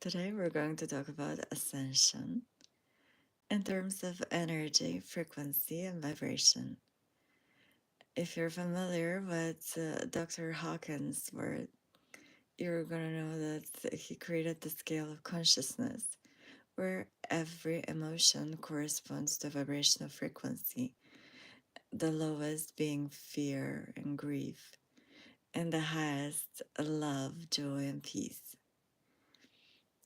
Today we're going to talk about ascension in terms of energy, frequency, and vibration. If you're familiar with Dr. Hawkins' work, you're going to know that he created the scale of consciousness where every emotion corresponds to a vibrational frequency, the lowest being fear and grief, and the highest love, joy, and peace.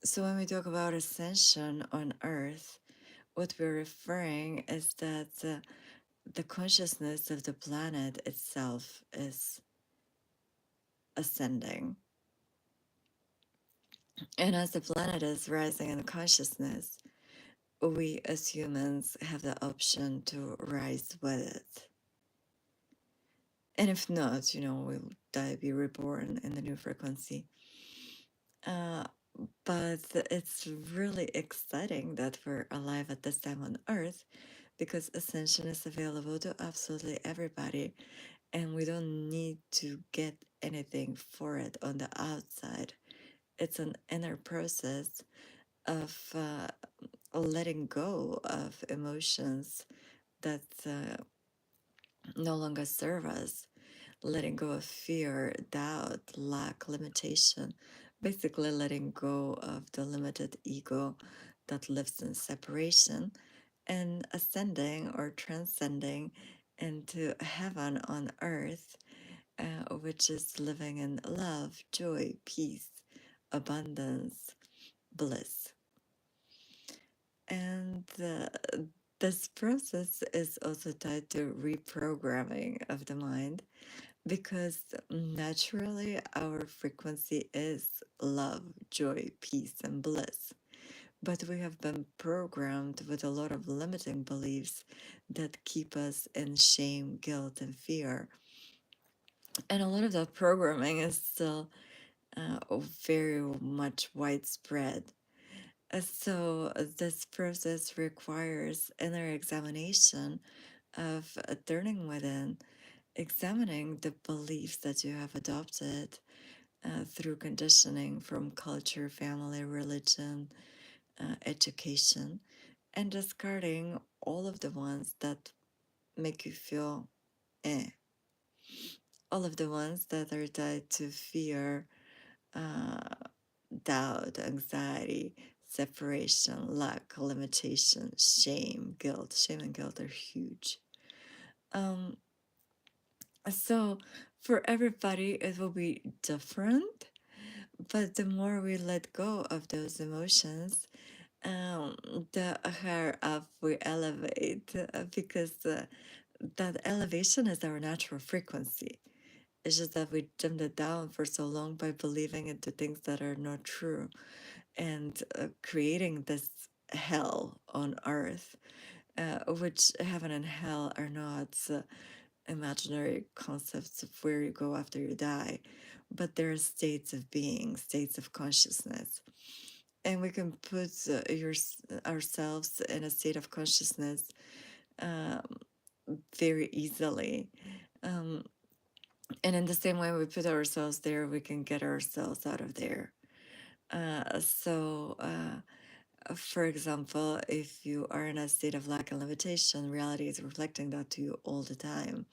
So when we talk about ascension on earth, what we're referring is that the consciousness of the planet itself is ascending. And as the planet is rising in consciousness, we as humans have the option to rise with it. And if not, we'll die, be reborn in the new frequency. Uh, but it's really exciting that we're alive at this time on Earth because ascension is available to absolutely everybody, and we don't need to get anything for it on the outside. It's an inner process of letting go of emotions that no longer serve us, letting go of fear, doubt, lack, limitation, basically letting go of the limited ego that lives in separation and ascending or transcending into heaven on earth, which is living in love, joy, peace, abundance, bliss. And this process is also tied to reprogramming of the mind because naturally our frequency is love, joy, peace, and bliss. But we have been programmed with a lot of limiting beliefs that keep us in shame, guilt, and fear. And a lot of that programming is still very much widespread. This process requires inner examination of turning within, examining the beliefs that you have adopted through conditioning from culture, family, religion, education, and discarding all of the ones that make you feel eh. All of the ones that are tied to fear, uh, doubt, anxiety, separation, lack, limitation, shame, guilt. Shame and guilt are huge. Um, so for everybody, it will be different, but the more we let go of those emotions, the higher up we elevate, because that elevation is our natural frequency. It's just that we dimmed it down for so long by believing into things that are not true and creating this hell on earth, which heaven and hell are not imaginary concepts of where you go after you die, but they're states of being, states of consciousness. And we can put ourselves in a state of consciousness um, very easily. Um, and in the same way we put ourselves there, we can get ourselves out of there. For example, if you are in a state of lack and limitation, reality is reflecting that to you all the time.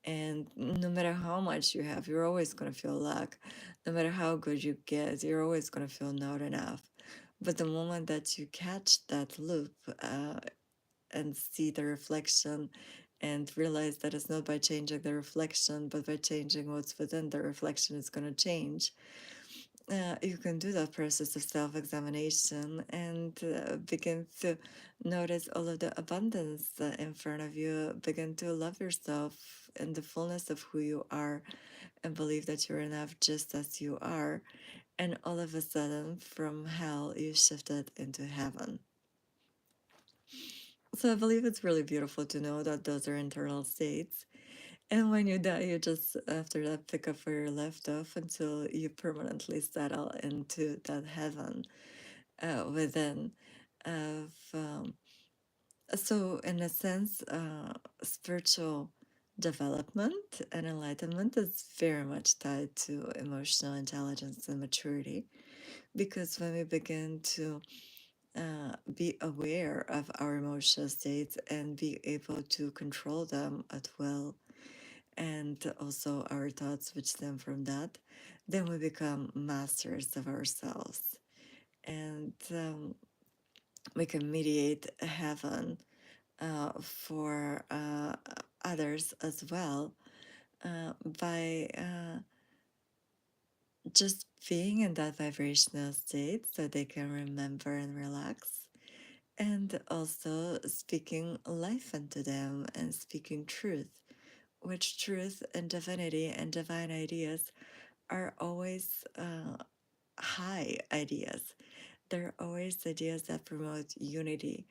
And no matter how much you have, you're always going to feel lack. No matter how good you get, you're always going to feel not enough. But the moment that you catch that loop and see the reflection and realize that it's not by changing the reflection, but by changing what's within the reflection, it's going to change. You can do that process of self examination and begin to notice all of the abundance in front of you. Begin to love yourself in the fullness of who you are and believe that you're enough just as you are. And all of a sudden, from hell, you shifted into heaven. So I believe it's really beautiful to know that those are internal states. And when you die, you just, after that, pick up where you left off until you permanently settle into that heaven within. Of So, in a sense, spiritual development and enlightenment is very much tied to emotional intelligence and maturity. Because when we begin to be aware of our emotional states and be able to control them at will, and also our thoughts which stem from that, then we become masters of ourselves. And we can mediate heaven for others as well by just being in that vibrational state so they can remember and relax. And also speaking life into them and speaking truth, which truth and divinity and divine ideas are always high ideas. They're always ideas that promote unity,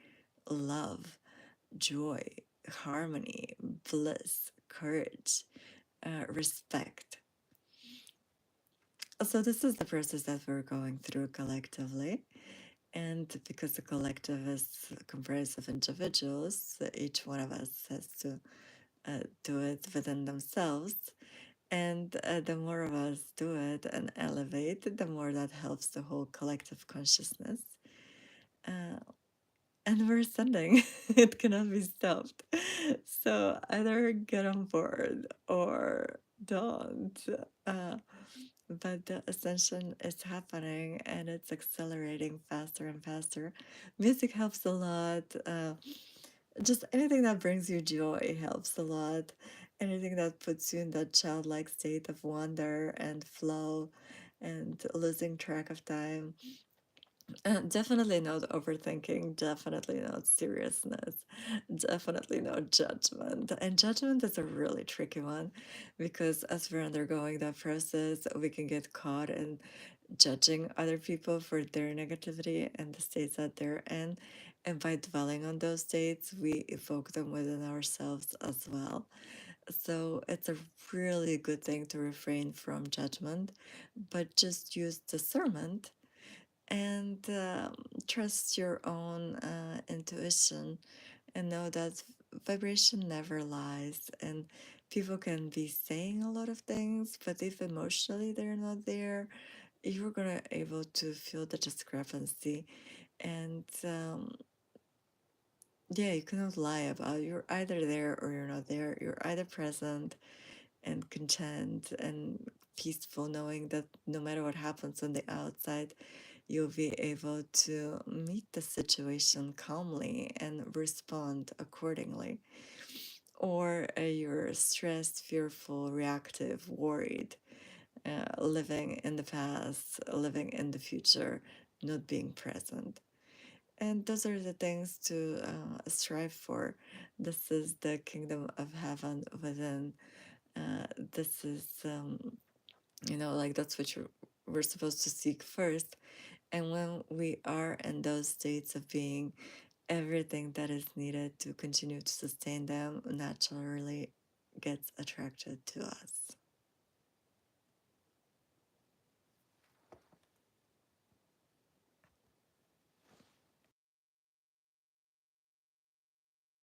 love, joy, harmony, bliss, courage, respect. So, this is the process that we're going through collectively. And because the collective is comprised of individuals, each one of us has to do it within themselves. And the more of us do it and elevate, the more that helps the whole collective consciousness. Uh, and we're ascending. It cannot be stopped. So either get on board or don't. Uh, but the ascension is happening and it's accelerating faster and faster. Music helps a lot. Just anything that brings you joy helps a lot. Anything that puts you in that childlike state of wonder and flow and losing track of time. Definitely not overthinking, definitely not seriousness, definitely no judgment. And judgment is a really tricky one because as we're undergoing that process, we can get caught in judging other people for their negativity and the states that they're in. And by dwelling on those states, we evoke them within ourselves as well. So it's a really good thing to refrain from judgment, but just use discernment and trust your own intuition and know that vibration never lies, and people can be saying a lot of things, but if emotionally they're not there, you're gonna able to feel the discrepancy. And yeah, you cannot lie about it. You're either there or you're not there. You're either present and content and peaceful, knowing that no matter what happens on the outside, you'll be able to meet the situation calmly and respond accordingly. Or you're stressed, fearful, reactive, worried, living in the past, living in the future, not being present. And those are the things to strive for. This is the kingdom of heaven within. This is, like that's what we're supposed to seek first. And when we are in those states of being, everything that is needed to continue to sustain them naturally gets attracted to us.